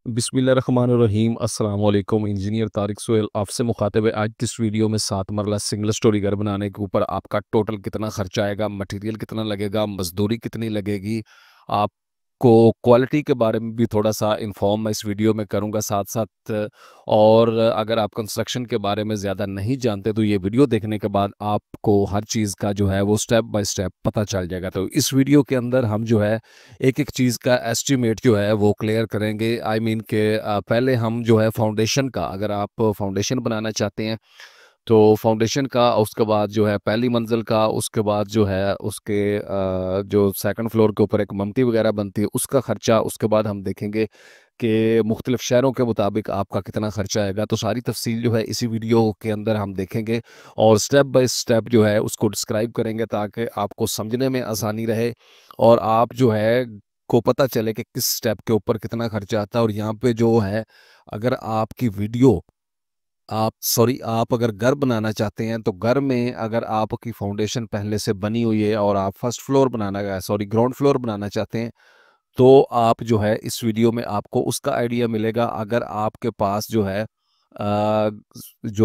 बिस्मिल्लाहिर्रहमानिर्रहीम अस्सलाम वालेकुम। इंजीनियर तारिक सोहेल आपसे मुखातिब है। आज की इस वीडियो में 7 मरला सिंगल स्टोरी घर बनाने के ऊपर आपका टोटल कितना खर्चा आएगा, मटेरियल कितना लगेगा, मजदूरी कितनी लगेगी, आपको क्वालिटी के बारे में भी थोड़ा सा इन्फॉर्म मैं इस वीडियो में करूंगा साथ साथ। और अगर आप कंस्ट्रक्शन के बारे में ज़्यादा नहीं जानते तो ये वीडियो देखने के बाद आपको हर चीज़ का जो है वो स्टेप बाय स्टेप पता चल जाएगा। तो इस वीडियो के अंदर हम जो है एक एक चीज़ का एस्टिमेट जो है वो क्लियर करेंगे। आई मीन के पहले हम जो है फाउंडेशन का, अगर आप फाउंडेशन बनाना चाहते हैं तो फाउंडेशन का, उसके बाद जो है पहली मंजिल का, उसके बाद जो है उसके जो सेकंड फ्लोर के ऊपर एक ममटी वगैरह बनती है उसका खर्चा, उसके बाद हम देखेंगे कि मुख्तलिफ शहरों के मुताबिक आपका कितना खर्चा आएगा। तो सारी तफसील जो है इसी वीडियो के अंदर हम देखेंगे और स्टेप बाय स्टेप जो है उसको डिस्क्राइब करेंगे ताकि आपको समझने में आसानी रहे और आप जो है को पता चले कि किस स्टेप के ऊपर कितना खर्चा आता है। और यहाँ पे जो है, अगर आपकी वीडियो आप अगर घर बनाना चाहते हैं तो घर में अगर आपकी फाउंडेशन पहले से बनी हुई है और आप फर्स्ट फ्लोर बनाना ग्राउंड फ्लोर बनाना चाहते हैं तो आप जो है इस वीडियो में आपको उसका आइडिया मिलेगा। अगर आपके पास जो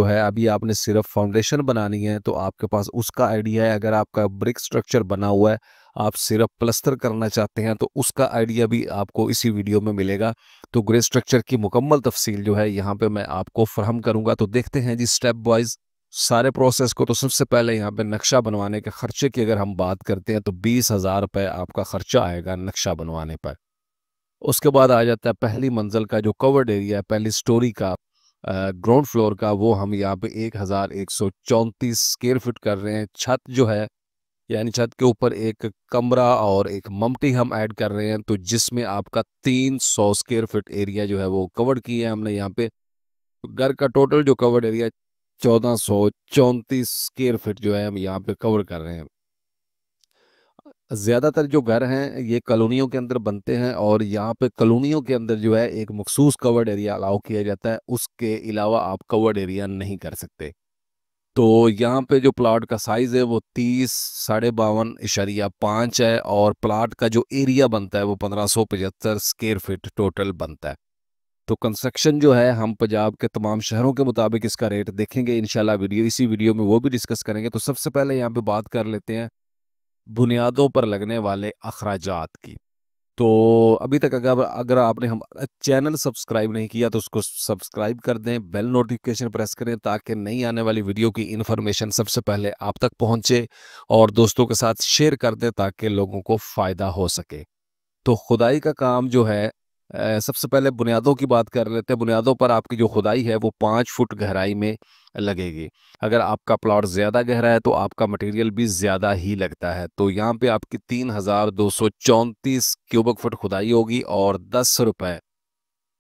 है अभी आपने सिर्फ फाउंडेशन बनानी है तो आपके पास उसका आइडिया है। अगर आपका ब्रिक स्ट्रक्चर बना हुआ है, आप सिर्फ प्लस्तर करना चाहते हैं तो उसका आइडिया भी आपको इसी वीडियो में मिलेगा। तो ग्रे स्ट्रक्चर की मुकम्मल तफसील जो है यहाँ पे मैं आपको फराहम करूंगा। तो देखते हैं जी स्टेप वाइज सारे प्रोसेस को। तो सबसे पहले यहाँ पे नक्शा बनवाने के खर्चे की अगर हम बात करते हैं तो 20,000 रुपये आपका खर्चा आएगा नक्शा बनवाने पर। उसके बाद आ जाता है पहली मंजिल का जो कवर्ड एरिया है, पहली स्टोरी का, ग्राउंड फ्लोर का, वो हम यहाँ पे 1,134 स्क्वायर फीट कर रहे हैं। छत जो है, यानी छत के ऊपर एक कमरा और एक ममटी हम ऐड कर रहे हैं तो जिसमें आपका 300 स्क्वायर फीट एरिया जो है वो कवर किया है हमने यहाँ पे। घर का टोटल जो कवर्ड एरिया 1,434 स्क्वायर फीट जो है हम यहाँ पे कवर कर रहे हैं। ज़्यादातर जो घर हैं ये कॉलोनियों के अंदर बनते हैं और यहाँ पे कॉलोनियों के अंदर जो है एक मखसूस कवर्ड एरिया अलाउ किया जाता है, उसके अलावा आप कवर्ड एरिया नहीं कर सकते। तो यहाँ पे जो प्लाट का साइज़ है वो 30 52.5 है और प्लाट का जो एरिया बनता है वो 1575 स्क्वायर फीट टोटल बनता है। तो कंस्ट्रक्शन जो है हम पंजाब के तमाम शहरों के मुताबिक इसका रेट देखेंगे इंशाल्लाह। इसी वीडियो में वो भी डिस्कस करेंगे। तो सबसे पहले यहाँ पे बात कर लेते हैं बुनियादों पर लगने वाले अखराजात की। तो अभी तक अगर अगर आपने हमारा चैनल सब्सक्राइब नहीं किया तो उसको सब्सक्राइब कर दें, बेल नोटिफिकेशन प्रेस करें ताकि नई आने वाली वीडियो की इन्फॉर्मेशन सबसे पहले आप तक पहुंचे और दोस्तों के साथ शेयर कर दें ताकि लोगों को फ़ायदा हो सके। तो खुदाई का काम जो है, सबसे पहले बुनियादों की बात कर लेते हैं। बुनियादों पर आपकी जो खुदाई है वो 5 फुट गहराई में लगेगी। अगर आपका प्लॉट ज़्यादा गहरा है तो आपका मटेरियल भी ज़्यादा ही लगता है। तो यहाँ पे आपकी 3,234 क्यूबिक फुट खुदाई होगी और 10 रुपये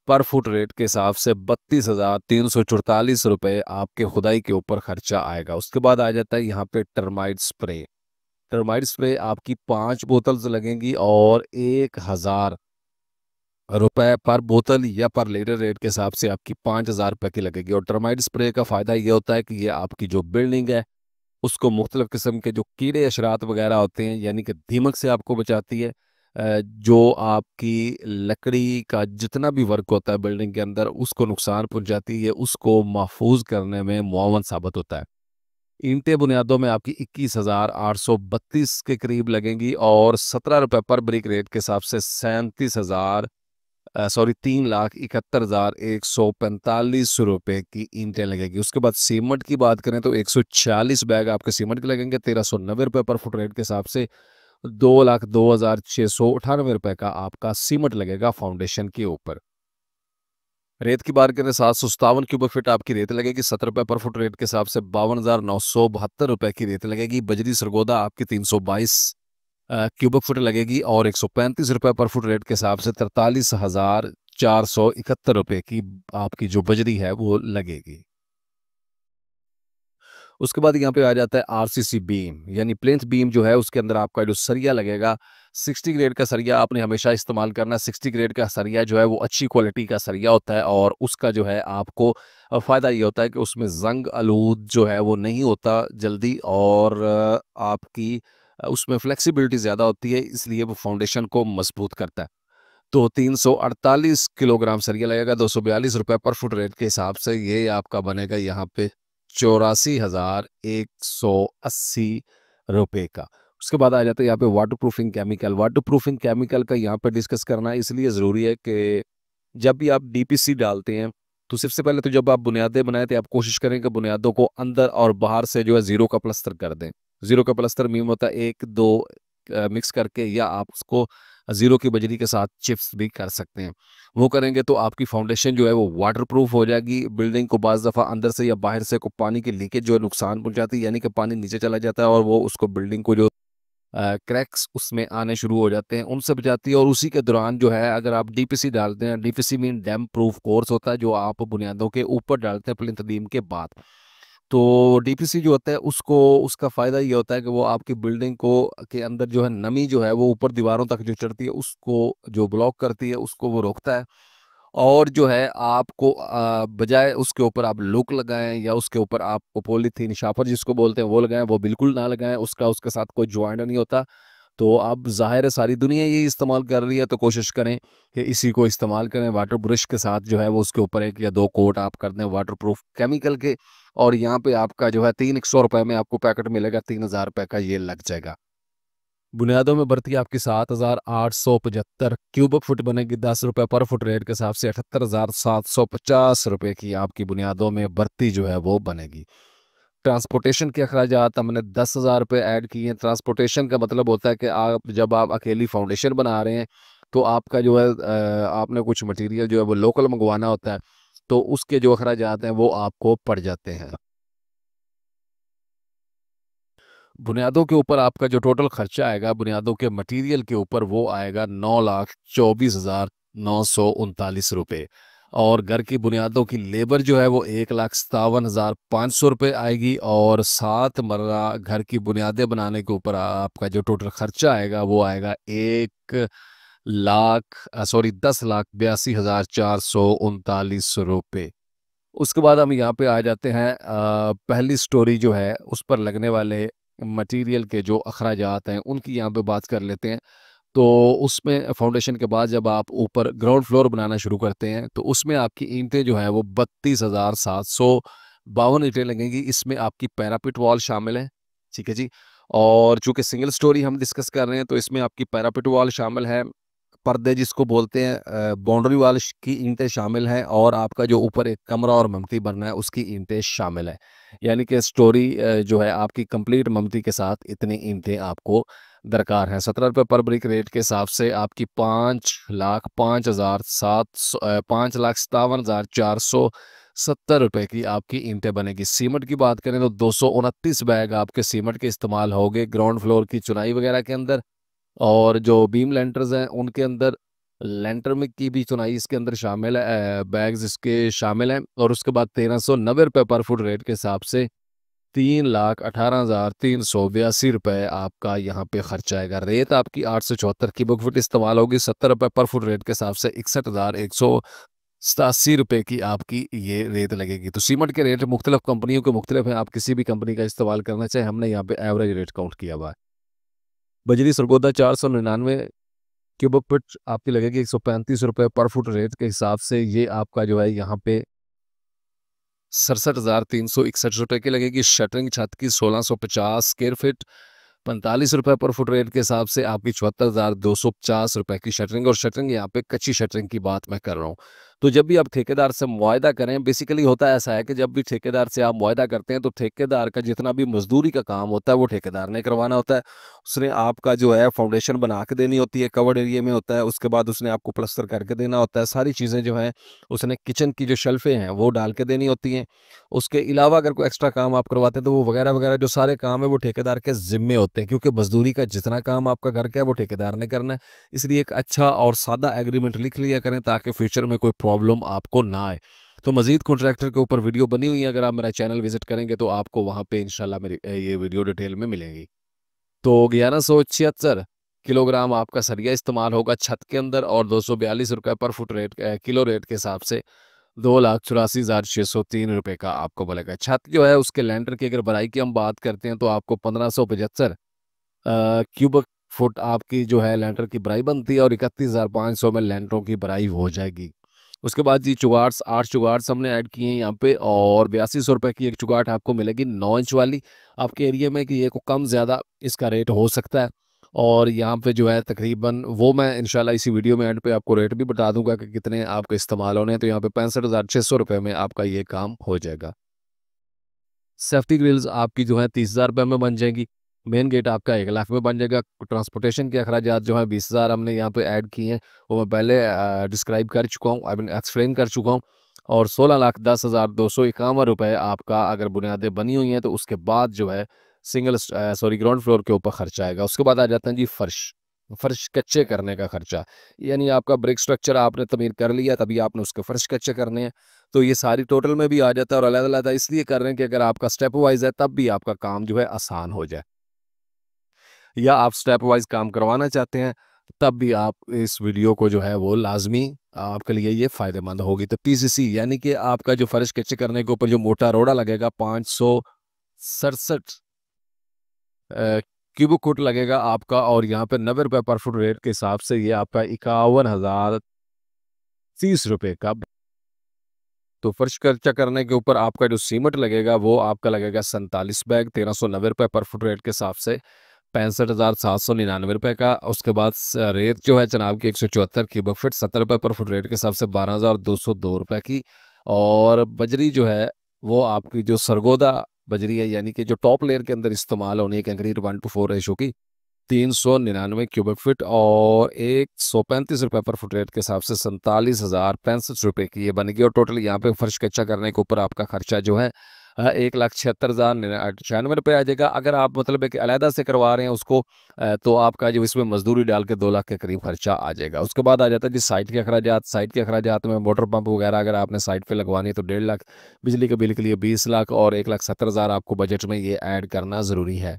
पर फुट रेट के हिसाब से 32,344 रुपये आपके खुदाई के ऊपर खर्चा आएगा। उसके बाद आ जाता है यहाँ पे टर्माइट स्प्रे। टर्माइट स्प्रे आपकी 5 बोतल्स लगेंगी और 1,000 रुपए पर बोतल या पर लीटर रेट के हिसाब से आपकी 5,000 रुपए की लगेगी। और टर्माइट स्प्रे का फ़ायदा ये होता है कि ये आपकी जो बिल्डिंग है उसको मुख्तलिफ किस्म के जो कीड़े अशरात वगैरह होते हैं यानी कि दीमक से आपको बचाती है। जो आपकी लकड़ी का जितना भी वर्क होता है बिल्डिंग के अंदर उसको नुकसान पहुंचाती है, उसको महफूज करने में मुआवन साबित होता है। ईंटें बुनियादों में आपकी 21,832 के करीब लगेंगी और 17 रुपये पर ब्रिक रेट के हिसाब से 3,71,145 की ईंटें लगेगी। उसके बाद सीमेंट की बात करें तो 140 बैग आपके सीमेंट के लगेंगे 1,390 रुपये पर फुट रेट के हिसाब से। 2,02,698 रुपये का आपका सीमेंट लगेगा फाउंडेशन के ऊपर। रेत की बात करें 757 क्यूबिक फीट आपकी रेत लगेगी 70 रुपये पर फुट रेट के हिसाब से। 52,972 रुपये की रेत लगेगी। बजरी सरगोदा आपकी 322 क्यूबिक फुट लगेगी और 135 रुपये पर फुट रेट के हिसाब से 43,471 रुपये की आपकी जो बजरी है वो लगेगी। उसके बाद यहाँ पे आ जाता है आरसीसी बीम, यानी प्लिंथ बीम जो है उसके अंदर आपका जो सरिया लगेगा 60 ग्रेड का सरिया आपने हमेशा इस्तेमाल करना। 60 ग्रेड का सरिया जो है वो अच्छी क्वालिटी का सरिया होता है और उसका जो है आपको फ़ायदा ये होता है कि उसमें जंग आलूद जो है वो नहीं होता जल्दी और आपकी उसमें फ्लेक्सिबिलिटी ज़्यादा होती है, इसलिए वो फाउंडेशन को मजबूत करता है। तो 348 किलोग्राम सरिया लगेगा, 242 रुपये पर फुट रेट के हिसाब से ये आपका बनेगा यहाँ पे 84,180 रुपये का। उसके बाद आ जाता है यहाँ पे water proofing chemical. Water proofing chemical का यहाँ पे डिस्कस करना इसलिए ज़रूरी है कि जब भी आप डीपीसी डालते हैं तो सबसे पहले तो जब आप बुनियादें बनाए थे आप कोशिश करें कि बुनियादों को अंदर और बाहर से जो है ज़ीरो का प्लस्तर कर दें। ज़ीरो का प्लस्तर मीन होता है 1-2 मिक्स करके, या आप उसको ज़ीरो की बजरी के साथ चिप्स भी कर सकते हैं। वो करेंगे तो आपकी फाउंडेशन जो है वो वाटर प्रूफ हो जाएगी। बिल्डिंग को बाज़ दफ़ा अंदर से या बाहर से को पानी की लीकेज जो है नुकसान पहुँचाती है, यानी कि पानी नीचे चला जाता है और वो उसको बिल्डिंग को जो क्रैक्स उसमें आने शुरू हो जाते हैं, उनसे बचाती है। और उसी के दौरान जो है अगर आप डीपीसी डालते हैं, DPC mean dam proof course होता है जो आप बुनियादों के ऊपर डालते हैं प्लिंथ बीम के बाद। तो डीपीसी जो होता है उसको उसका फ़ायदा ये होता है कि वो आपकी बिल्डिंग को के अंदर जो है नमी जो है वो ऊपर दीवारों तक जो चढ़ती है उसको जो ब्लॉक करती है उसको वो रोकता है। और जो है आपको बजाय उसके ऊपर आप लुक लगाएँ या उसके ऊपर आप पॉलीथीन शापर जिसको बोलते हैं वो लगाएँ, वो बिल्कुल ना लगाएँ, उसका उसके साथ कोई जॉइंट नहीं होता। तो अब ज़ाहिर है सारी दुनिया यही इस्तेमाल कर रही है तो कोशिश करें कि इसी को इस्तेमाल करें। वाटर ब्रश के साथ जो है वो उसके ऊपर 1 या 2 कोट आप कर दें वाटरप्रूफ केमिकल के, और यहाँ पे आपका जो है 300 रुपए में आपको पैकेट मिलेगा, 3000 रुपए का ये लग जाएगा। बुनियादों में बढ़ती आपकी 7,875 क्यूबिक फुट बनेगी, 10 रुपये पर फुट रेट के हिसाब से 78,750 रुपये की आपकी बुनियादों में बढ़ती जो है वो बनेगी। ट्रांसपोर्टेशन के अखराजात हमने 10,000 रुपये ऐड किए हैं। ट्रांसपोर्टेशन का मतलब होता है कि आप जब आप अकेली फाउंडेशन बना रहे हैं तो आपका जो है आपने कुछ मटेरियल जो है वो लोकल मंगवाना होता है, तो उसके जो अखराजात हैं वो आपको पड़ जाते हैं। बुनियादों के ऊपर आपका जो टोटल खर्चा आएगा बुनियादों के मटेरियल के ऊपर वो आएगा 9,24,939 रुपये। और घर की बुनियादों की लेबर जो है वो 1,57,500 रुपये आएगी। और 7 मरला घर की बुनियादें बनाने के ऊपर आपका जो टोटल खर्चा आएगा वो आएगा 10,82,439 रुपये। उसके बाद हम यहाँ पे आ जाते हैं पहली स्टोरी जो है उस पर लगने वाले मटेरियल के जो अखराजात हैं उनकी यहाँ पे बात कर लेते हैं। तो उसमें फाउंडेशन के बाद जब आप ऊपर ग्राउंड फ्लोर बनाना शुरू करते हैं तो उसमें आपकी ईंटें जो है वो 32,752 ईंटें लगेंगी। इसमें आपकी पैरापिट वॉल शामिल है, ठीक है जी। और चूंकि सिंगल स्टोरी हम डिस्कस कर रहे हैं तो इसमें आपकी पैरापिट वॉल शामिल है, पर्दे जिसको बोलते हैं बाउंड्री वॉल की ईंटें शामिल हैं, और आपका जो ऊपर एक कमरा और ममती बनना है उसकी ईंटें शामिल है। यानी कि स्टोरी जो है आपकी कंप्लीट ममती के साथ इतनी ईंटें आपको दरकार हैं। 17 रुपये पर ब्रिक रेट के हिसाब से आपकी 5,57,470 रुपये की आपकी ईंटें बनेगी। सीमेंट की बात करें तो 229 बैग आपके सीमेंट के इस्तेमाल होंगे ग्राउंड फ्लोर की चुनाई वगैरह के अंदर। और जो बीम लेंटर्स हैं उनके अंदर लेंटर में की भी चुनाई इसके अंदर शामिल है, बैग्स इसके शामिल हैं। और उसके बाद 1390 रुपये पर फुट रेट के हिसाब से 3,18,382 आपका यहाँ पे खर्चा आएगा। रेत आपकी 874 की बुक फुट इस्तेमाल होगी, 70 रुपये पर फुट रेट के हिसाब से 61,187 की आपकी ये रेत लगेगी। तो सीमेंट के रेट मुख्तलिफ कंपनियों के मुख्तलिफ हैं, आप किसी भी कंपनी का इस्तेमाल करना चाहें, हमने यहाँ पे एवरेज रेट काउंट किया हुआ है। बजरी सरगोदा 499 क्यूबिक फुट आपकी लगेगी 135 रुपये पर फुट रेट के हिसाब से, ये आपका जो है यहाँ पे 67,361 की लगेगी। शटरिंग छत की 1650 स्क्वायर फीट 45 रुपये पर फुट रेट के हिसाब से आपकी 74,250 की शटरिंग। और शटरिंग यहाँ पे कच्ची शटरिंग की बात मैं कर रहा हूँ। तो जब भी आप ठेकेदार से मुआयदा करें, बेसिकली होता है ऐसा है कि जब भी ठेकेदार से आप मुआयदा करते हैं तो ठेकेदार का जितना भी मजदूरी का काम होता है वो ठेकेदार ने करवाना होता है। उसने आपका जो है फाउंडेशन बना के देनी होती है, कवर्ड एरिया में होता है, उसके बाद उसने आपको प्लस्तर करके देना होता है, सारी चीज़ें जो हैं उसने किचन की जो शेल्फें हैं वो डाल के देनी होती हैं। उसके अलावा अगर कोई एक्स्ट्रा काम आप करवाते हैं तो वो वगैरह वगैरह जो सारे काम है वो ठेकेदार के ज़िम्मे होते हैं, क्योंकि मजदूरी का जितना काम आपका घर का है वो ठेकेदार ने करना है। इसलिए एक अच्छा और सादा एग्रीमेंट लिख लिया करें ताकि फ्यूचर में कोई प्रॉब्लम आपको ना आए। तो मजीद कॉन्ट्रैक्टर के ऊपर वीडियो बनी हुई है, अगर आप मेरा चैनल विजिट करेंगे तो आपको वहाँ पे इंशाल्लाह मेरी ये वीडियो डिटेल में मिलेंगी। तो 1176 किलोग्राम आपका सरिया इस्तेमाल होगा छत के अंदर, और 242 रुपये पर फुट रेट किलो रेट के हिसाब से 2,84,603 का आपको बोलेगा। छत जो है उसके लेंटर की अगर भराई की हम बात करते हैं तो आपको 1575 क्यूबिक फुट आपकी जो है लेंटर की भराई बनती है और 31,500 में लेंटरों की भराई हो जाएगी। उसके बाद जी चुगाट्स 8 चुगाट्स हमने ऐड किए हैं यहाँ पे और 8200 रुपये की एक चुगाट आपको मिलेगी 9 इंच वाली आपके एरिया में कि ये को कम ज़्यादा इसका रेट हो सकता है। और यहाँ पे जो है तकरीबन वो मैं इंशाल्लाह इसी वीडियो में एंड पे आपको रेट भी बता दूंगा कि कितने आपके इस्तेमाल होने हैं। तो यहाँ पे 65,600 रुपये में आपका ये काम हो जाएगा। सेफ्टी ग्रिल्स आपकी जो है 30,000 रुपये में बन जाएगी। मेन गेट आपका 1 लाख में बन जाएगा। ट्रांसपोर्टेशन के अखराजात जो है 20,000 हमने यहाँ पे ऐड किए हैं, वो मैं पहले डिस्क्राइब कर चुका हूँ, आई मीन एक्सप्लेन कर चुका हूँ। और 16,10,251 रुपये आपका अगर बुनियादें बनी हुई हैं तो उसके बाद जो है सॉरी ग्राउंड फ्लोर के ऊपर खर्चा आएगा। उसके बाद आ जाता है जी फर्श। फर्श कच्चे करने का खर्चा, यानी आपका ब्रिक स्ट्रक्चर आपने तमीर कर लिया, तभी आपने उसके फर्श कच्चे करने हैं। तो ये सारी टोटल में भी आ जाता है और अलग-अलग इसलिए कर रहे हैं कि अगर आपका स्टेप वाइज़ है तब भी आपका काम जो है आसान हो जाए। या आप स्टेप वाइज़ काम करवाना चाहते हैं, तब भी आप इस वीडियो को जो है वो लाज़मी आपके लिए ये फ़ायदेमंद होगी। तो पीसीसी यानी कि आपका जो फर्श कच्चे करने के ऊपर जो मोटा रोड़ा लगेगा 567 क्यूबिक फुट लगेगा आपका और यहाँ पे ₹90 पर फुट रेट के हिसाब से ये आपका 51,030 रुपए का। तो फर्श खर्चा करने के ऊपर आपका जो सीमेंट लगेगा वो आपका लगेगा 47 बैग ₹1390 पर फुट रेट के हिसाब से 65,799 रुपए का। उसके बाद रेत जो है जनाब की 174 क्यूबिक फीट ₹70 पर फुट रेट के हिसाब से 12,202 रुपए की। और बजरी जो है वो आपकी जो सरगोदा बजरी है यानी कि जो टॉप लेयर के अंदर इस्तेमाल होनी है कंक्रीट 1:4 रेशो की 399 क्यूबिक फीट और ₹135 पर फुट रेट के हिसाब से 47,065 रुपए की ये बनेगी। और टोटल यहाँ पे फर्श कच्चा करने के ऊपर आपका खर्चा जो है 1,76,096 रुपये आ जाएगा। अगर आप मतलब है कि अलहदा से करवा रहे हैं उसको तो आपका जो इसमें मजदूरी डाल के 2 लाख के करीब खर्चा आ जाएगा। उसके बाद आ जाता है जी साइट के अखराजात। साइट के अखराजात में मोटर पंप वगैरह अगर आपने साइट पे लगवानी है तो 1.5 लाख, बिजली के बिल के लिए 20 लाख और 1,70,000 आपको बजट में ये ऐड करना ज़रूरी है।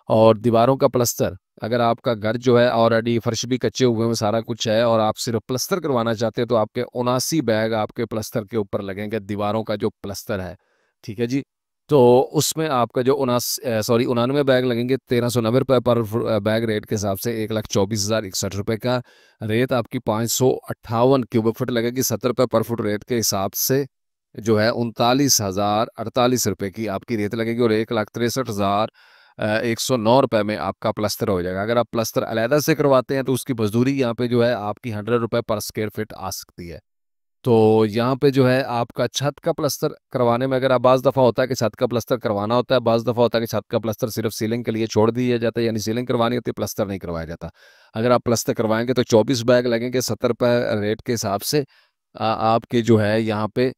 और दीवारों का प्लस्तर, अगर आपका घर जो है ऑलरेडी फर्श भी कच्चे हुए हैं, सारा कुछ है और आप सिर्फ प्लस्तर करवाना चाहते हैं तो आपके 79 बैग आपके प्लस्तर के ऊपर लगेंगे, दीवारों का जो प्लस्तर है। ठीक है जी? तो उसमें आपका जो 99 बैग लगेंगे ₹1,390 पर बैग रेट के हिसाब से 1,24,061 रुपए का। रेत आपकी 558 क्यूबिक फुट लगेगी ₹70 पर फुट रेट के हिसाब से जो है 39,048 रुपए की आपकी रेत लगेगी और 1,63,000 ₹109 में आपका प्लस्तर हो जाएगा। अगर आप प्लस्तर अलहदा से करवाते हैं तो उसकी मज़दूरी यहाँ पे जो है आपकी ₹100 पर स्क्वायर फीट आ सकती है। तो यहाँ पे जो है आपका छत का प्लस्तर करवाने में अगर आप बाज़ दफ़ा होता है कि छत का प्लस्तर करवाना होता है, बाज़ दफ़ा होता है कि छत का प्लस्तर सिर्फ़ सीलिंग के लिए छोड़ दिया जाता है, यानी सीलिंग करवानी होती है, प्लस्तर नहीं करवाया जाता। अगर आप प्लस्तर करवाएँगे तो 24 बैग लगेंगे ₹70 रेट के हिसाब से आपके जो है यहाँ पे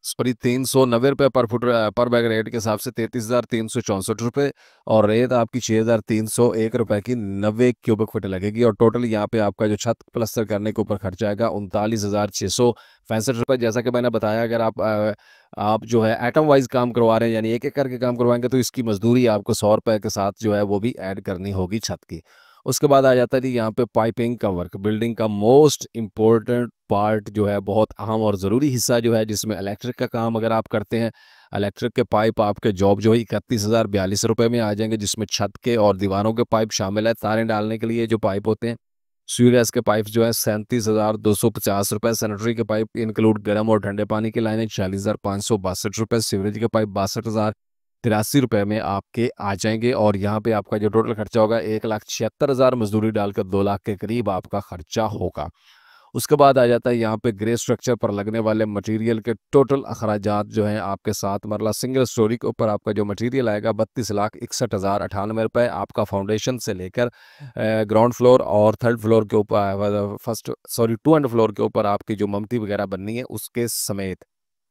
सॉरी ₹390 पर फुट पर बैग रेट के हिसाब से 33,364 रुपए और रेत आपकी ₹6,301 की 90 क्यूबिक फुट लगेगी। और टोटल यहाँ पे आपका जो छत प्लस्तर करने के ऊपर खर्चा आएगा ₹39,665। जैसा कि मैंने बताया अगर आप जो है एटम वाइज काम करवा रहे हैं यानी एक-एक करके काम करवाएंगे तो इसकी मजदूरी आपको ₹100 के साथ जो है वो भी ऐड करनी होगी छत की। उसके बाद आ जाता है जी यहाँ पे पाइपिंग का वर्क। बिल्डिंग का मोस्ट इम्पोर्टेंट पार्ट जो है, बहुत अहम और ज़रूरी हिस्सा जो है, जिसमें इलेक्ट्रिक का काम अगर आप करते हैं, इलेक्ट्रिक के पाइप आपके जॉब जो है 31,042 रुपये में आ जाएंगे, जिसमें छत के और दीवारों के पाइप शामिल है। तारें डालने के लिए जो पाइप होते हैं, स्यूरेज के पाइप जो है 37,250 रुपये, सैनिटरी के पाइप इंक्लूड गर्म और ठंडे पानी की लाइनें 40,562 रुपये, सीवरेज के पाइप 62,083 रुपये में आपके आ जाएंगे। और यहाँ पे आपका जो टोटल खर्चा होगा 1,76,000 मजदूरी डालकर 2 लाख के करीब आपका खर्चा होगा। उसके बाद आ जाता है यहाँ पे ग्रे स्ट्रक्चर पर लगने वाले मटेरियल के टोटल अखराजात जो हैं आपके 7 मरला सिंगल स्टोरी के ऊपर आपका जो मटेरियल आएगा 32,61,098 रुपये। आपका फाउंडेशन से लेकर ग्राउंड फ्लोर और थर्ड फ्लोर के ऊपर टू एंड फ्लोर के ऊपर आपकी जो ममती वगैरह बननी है उसके समेत।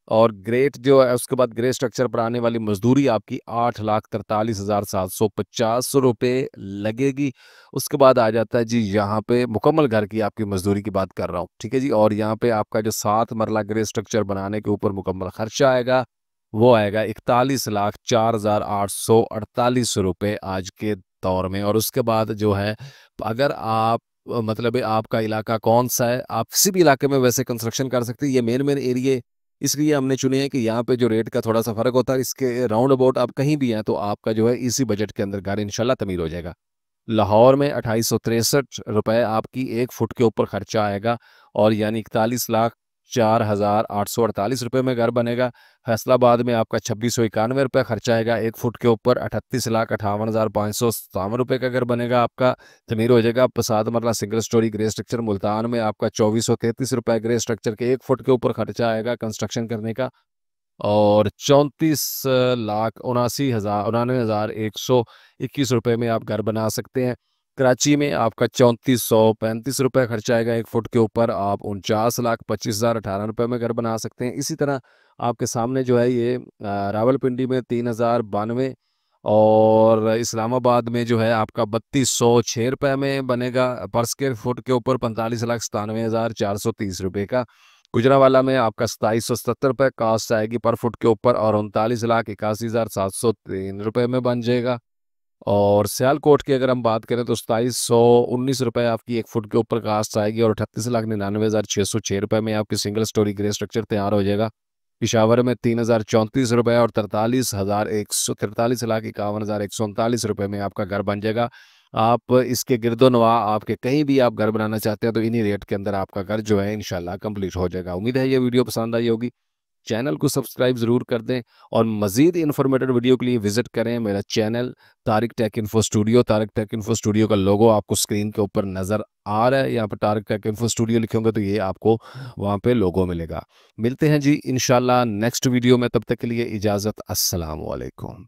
और ग्रेट जो है उसके बाद ग्रे स्ट्रक्चर पर आने वाली मजदूरी आपकी 8,43,750 रुपये लगेगी। उसके बाद आ जाता है जी यहाँ पे मुकम्मल घर की आपकी मजदूरी की बात कर रहा हूँ, ठीक है जी। और यहाँ पे आपका जो 7 मरला ग्रे स्ट्रक्चर बनाने के ऊपर मुकम्मल खर्चा आएगा वो आएगा 41,04,848 रुपये आज के दौर में। और उसके बाद जो है अगर आप मतलब आपका इलाका कौन सा है, आप किसी भी इलाके में वैसे कंस्ट्रक्शन कर सकते हैं। ये मेन एरिया इसलिए हमने चुने हैं कि यहाँ पे जो रेट का थोड़ा-सा फ़र्क होता है, इसके राउंड अबाउट आप कहीं भी हैं, तो आपका जो है इसी बजट के अंदर घर इंशाल्लाह तमीर हो जाएगा। लाहौर में 2863 रुपये आपकी 1 फुट के ऊपर खर्चा आएगा और यानी 41,04,848 रुपये में घर बनेगा। फैसलाबाद में आपका 2691 रुपये खर्चा आएगा 1 फुट के ऊपर, 38,58,557 रुपये का घर बनेगा आपका। तमीर हो जाएगा 7 मरला single storey grey structure Multan में आपका 2433 रुपये ग्रे स्ट्रक्चर के 1 फुट के ऊपर खर्चा आएगा कंस्ट्रक्शन करने का। और 34,79,121 रुपये में आप घर बना सकते हैं। कराची में आपका 3435 रुपये खर्चा आएगा 1 फुट के ऊपर, आप 49,25,018 रुपये में घर बना सकते हैं। इसी तरह आपके सामने जो है ये रावलपिंडी में 3,092 और इस्लामाबाद में जो है आपका 3206 रुपये में बनेगा पर स्क्वायर फुट के ऊपर, 45,97,430 रुपये का। गुजरांवाला में आपका 2770 रुपये कास्ट आएगी पर फुट के ऊपर और 39,81,703 रुपये में बन जाएगा। और सियालकोट की अगर हम बात करें तो 2719 रुपये आपकी 1 फुट के ऊपर कास्ट आएगी और 38,99,606 रुपये में आपकी सिंगल स्टोरी ग्रे स्ट्रक्चर तैयार हो जाएगा। पिशावर में 3,034 रुपये और 43,51,51,139 रुपये में आपका घर बन जाएगा। आप इसके गिरदोनवा आपके कहीं भी आप घर बनाना चाहते हैं तो इन्हीं रेट के अंदर आपका घर जो है इंशाल्लाह कंप्लीट हो जाएगा। उम्मीद है ये वीडियो पसंद आई होगी। चैनल को सब्सक्राइब ज़रूर कर दें और मज़ीद इन्फॉर्मेटिव वीडियो के लिए विजिट करें मेरा channel Tariq take info studio. Tariq take info studio का लोगो आपको स्क्रीन के ऊपर नज़र आ रहा है, यहाँ पर तारिक टेक इन्फो स्टूडियो लिखेंगे तो ये आपको वहाँ पे लोगो मिलेगा। मिलते हैं जी इंशाल्लाह नेक्स्ट वीडियो में, तब तक के लिए इजाज़त, अस्सलाम वालेकुम।